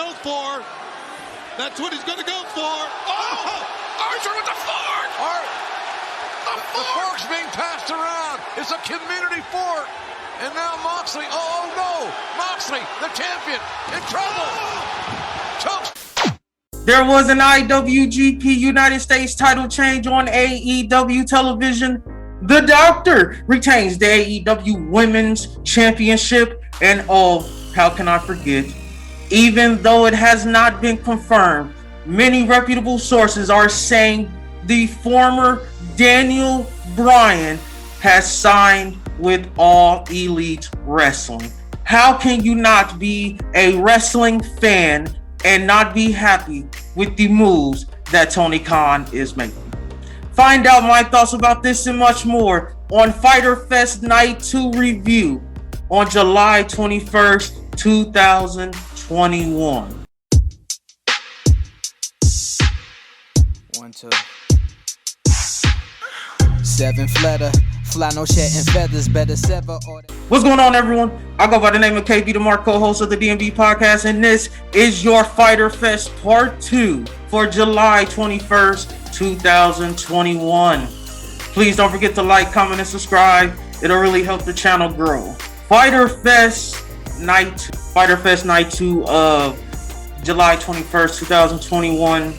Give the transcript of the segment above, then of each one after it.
go for. That's what he's going to go for. Oh! Archer with the fork! The fork's being passed around. It's a community fork. And now Moxley. Oh, no. Moxley, the champion, in trouble. Chokes. There was an IWGP United States title change on AEW television. The Doctor retains the AEW Women's Championship. And oh, how can I forget? Even though it has not been confirmed, many reputable sources are saying the former Daniel Bryan has signed with All Elite Wrestling. How can you not be a wrestling fan and not be happy with the moves that Tony Khan is making? Find out my thoughts about this and much more on Fyter Fest Night 2 review on July 21st, 2021. 1, 2. 7 flutter, flannel shirt and feathers, better sever. What's going on, everyone? I go by the name of KBTHEMARK, co-host of the DMV podcast, and this is your Fyter Fest Part 2 for July 21st, 2021. Please don't forget to like, comment, and subscribe. It'll really help the channel grow. Fyter Fest Night 2 of July 21st, 2021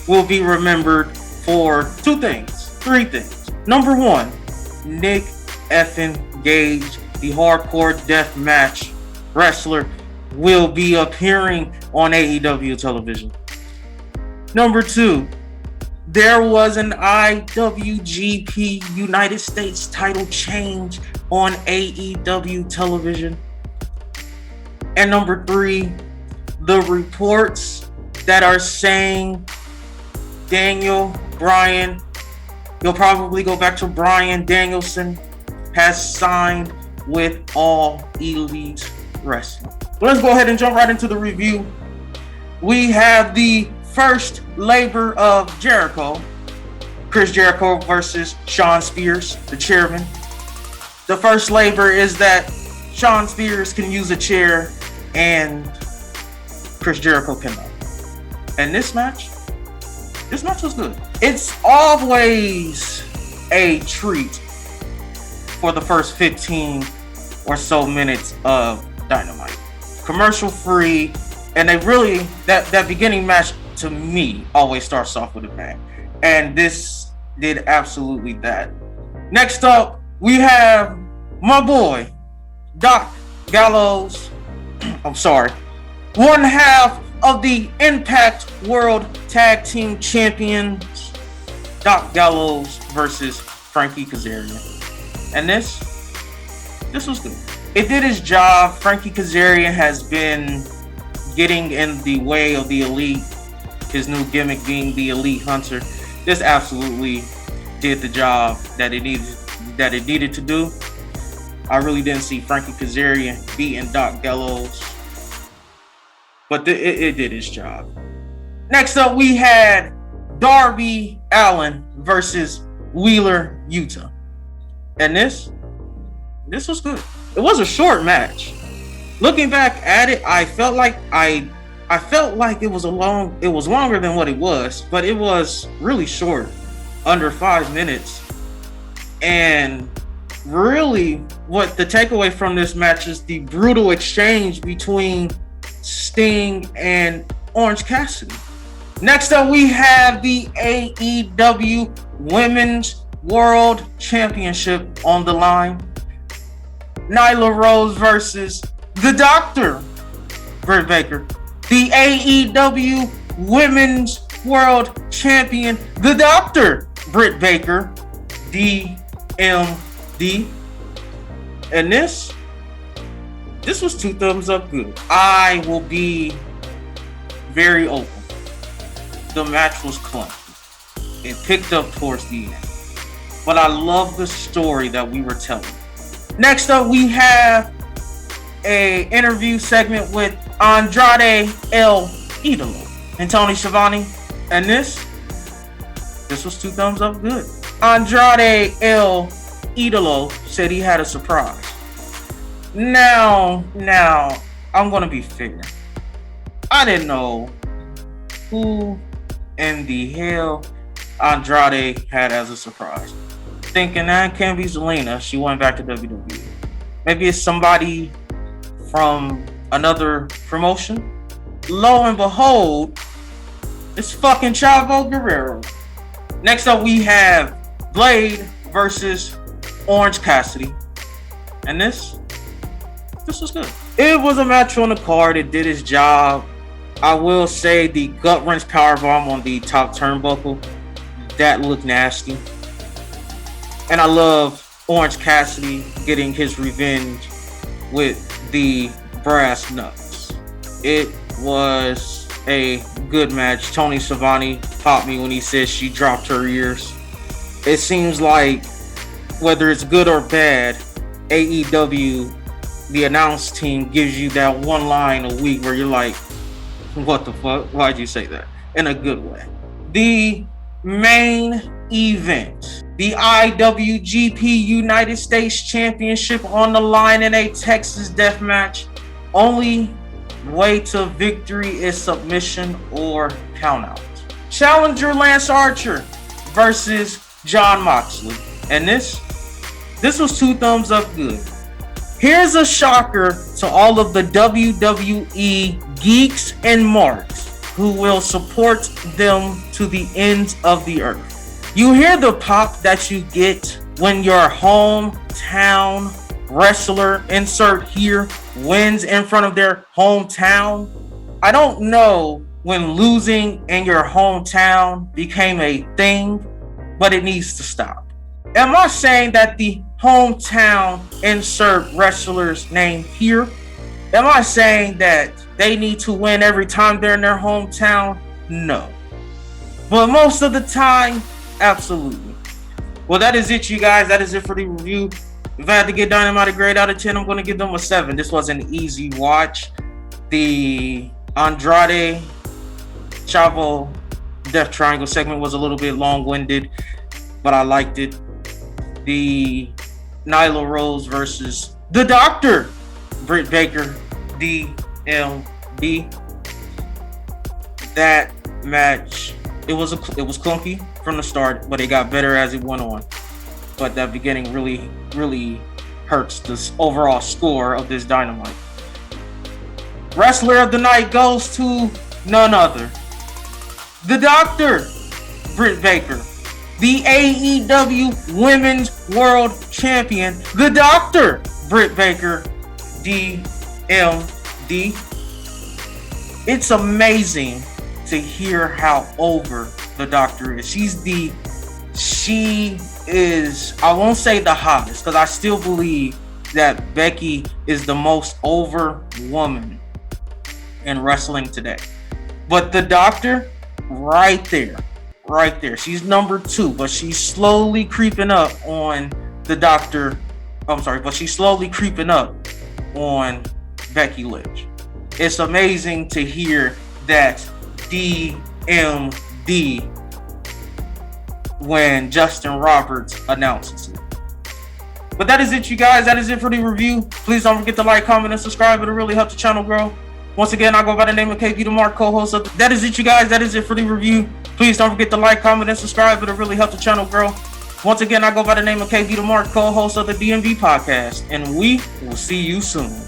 will be remembered for three things. Number one, Nick effing Gage, the hardcore death match wrestler, will be appearing on AEW television. Number two, there was an IWGP United States title change on AEW television. And number three, the reports that are saying Daniel Bryan, you'll probably go back to Bryan Danielson, has signed with All Elite Wrestling. Let's go ahead and jump right into the review. We have the first labor of Jericho, Chris Jericho versus Shawn Spears, the chairman. The first labor is that Shawn Spears can use a chair and Chris Jericho cannot. And this match was good. It's always a treat for the first 15 or so minutes of Dynamite. Commercial free, and they really, that beginning match to me always starts off with a bang. And this did absolutely that. Next up, we have my boy, Doc Gallows. One half of the Impact World Tag Team Champions, Doc Gallows versus Frankie Kazarian. And this was good. It did its job. Frankie Kazarian has been getting in the way of the Elite, his new gimmick being the Elite Hunter. This absolutely did the job that it needed to do. I really didn't see Frankie Kazarian beating Doc Gallows, but it did its job. Next up, we had Darby Allin versus Wheeler Yuta. And this was good. It was a short match. Looking back at it, I felt like it was longer than what it was, but it was really short, under 5 minutes. And really, what the takeaway from this match is the brutal exchange between Sting and Orange Cassidy. Next up, we have the AEW Women's World Championship on the line. Nyla Rose versus the Doctor, Britt Baker. The AEW Women's World Champion, the Doctor, Britt Baker, DMD. And this was 2 thumbs up good. I will be very open. The match was clunky. It picked up towards the end. But I love the story that we were telling. Next up, we have an interview segment with Andrade El Idolo and Tony Schiavone. And this was 2 thumbs up good. Andrade El Idolo said he had a surprise. Now, I'm going to be fair. I didn't know who in the hell Andrade had as a surprise. Thinking that can't be Zelina. She went back to WWE. Maybe it's somebody from another promotion. Lo and behold, it's fucking Chavo Guerrero. Next up, we have Blade versus Orange Cassidy. And this was good. It was a match on the card. It did its job. I will say the gut wrench powerbomb on the top turnbuckle, that looked nasty. And I love Orange Cassidy getting his revenge with the brass knucks. It was a good match. Tony Schiavone popped me when he said she dropped her ears. It seems like whether it's good or bad, AEW, the announce team, gives you that one line a week where you're like, what the fuck? Why'd you say that? In a good way. The main event, the IWGP United States Championship on the line in a Texas death match. Only way to victory is submission or countout. Challenger Lance Archer versus Jon Moxley. And this was 2 thumbs up good. Here's a shocker to all of the WWE geeks and marks who will support them to the ends of the earth. You hear the pop that you get when your hometown wrestler, insert here, wins in front of their hometown. I don't know when losing in your hometown became a thing, but it needs to stop. Am I saying that the hometown insert wrestler's name here? Am I saying that they need to win every time they're in their hometown? No. But most of the time, absolutely. Well, that is it, you guys. That is it for the review. If I had to give Dynamite a grade out of 10, I'm going to give them a 7. This was an easy watch. The Andrade Chavo Death Triangle segment was a little bit long-winded, but I liked it. The Nyla Rose versus the Doctor, Britt Baker, DMD. That match, it was clunky from the start, but it got better as it went on. But that beginning really hurts this overall score of this Dynamite. Wrestler of the night goes to none other, the Doctor, Britt Baker. The AEW Women's World Champion, the Doctor, Britt Baker, DMD. It's amazing to hear how over the Doctor is. She is, I won't say the hottest, because I still believe that Becky is the most over woman in wrestling today. But the Doctor, right there. She's number 2, but she's slowly creeping up on the Doctor. But she's slowly creeping up on Becky Lynch. It's amazing to hear that DMD when Justin Roberts announces it. But that is it, you guys. That is it for the review. Please don't forget to like, comment, and subscribe. It'll really help the channel grow. Once again, I go by the name of KBTHEMARK, co-host of That Is It, you guys. That is it for the review. Please don't forget to like, comment, and subscribe. It'll really help the channel grow. Once again, I go by the name of KBTHEMARK, co-host of the DMV podcast. And we will see you soon.